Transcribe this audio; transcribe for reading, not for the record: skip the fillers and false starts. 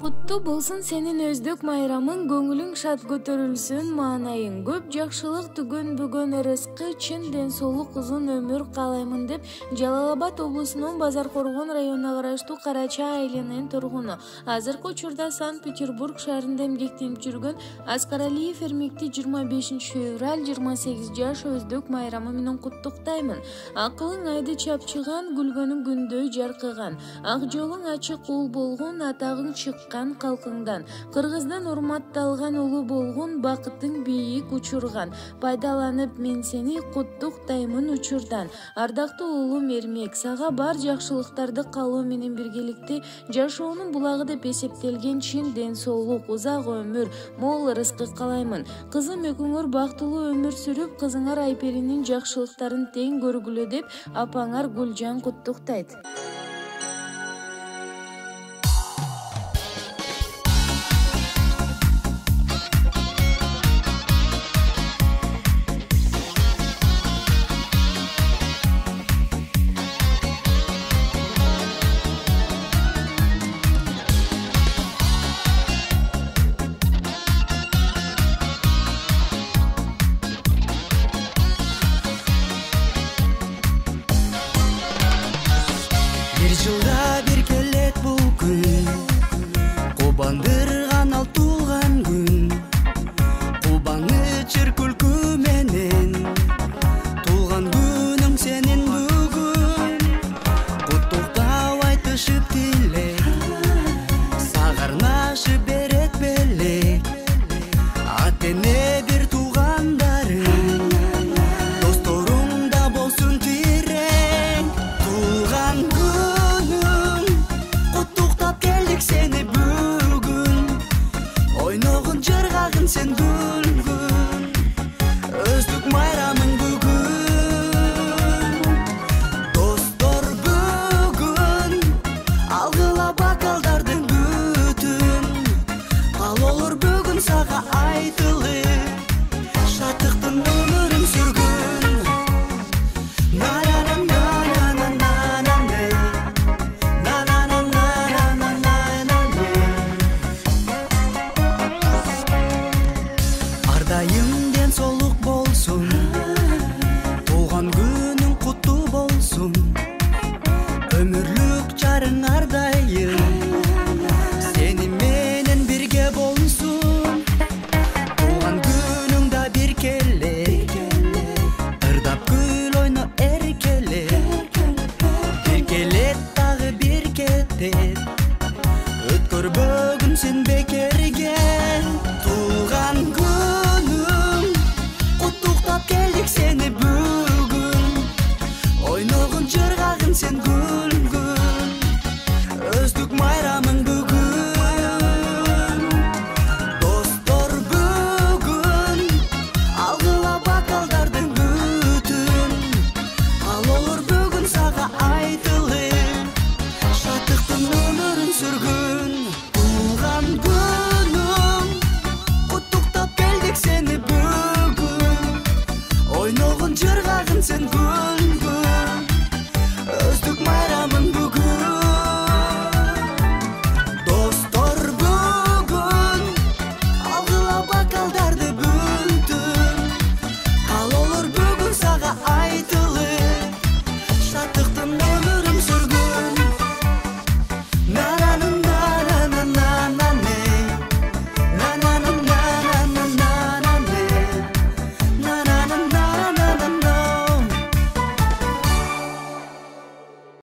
Куттуу болсун сенин өздүк майрамың, көңүлүң шат көтөрүлсүн маанайың. Көп жакшылык түгөнбөгөн ырыскы, чын ден соолук, узун өмүр каалаймын деп Жалал-Абад облусунун Базаркоргон районуна караштуу Карача айылынын тургуну. Азыркы учурда Санкт-Петербург шаарында эмгектенип жүргөн Аскаралиев Эрмекти 25 февраль 28 жаш өздүк майрамы менен куттуктаймын. Акылың айды чапчыган, күлгөнүң күндөй жаркыган, ак жолуң ачык ул болгон, атагың чыккан калкыңдан, кыргыздан урматталган улуу болгон, бакытың бийик учурган. Пайдаланып мен сени куттуктаймын учурдан. Ардактуу уулум Эрмек, сага бар жакшылыктарды каалоо менен биргеликте жашоонун булагы деп эсептелген чын ден соолук, узак өмүр, мол ырыскы каалаймын. Кызым экөөңөр бактылуу өмүр сүрүп, кызыңар Айперинин жакшылыктарын тең көргүлө деп апаңар Гүлжан куттуктайт.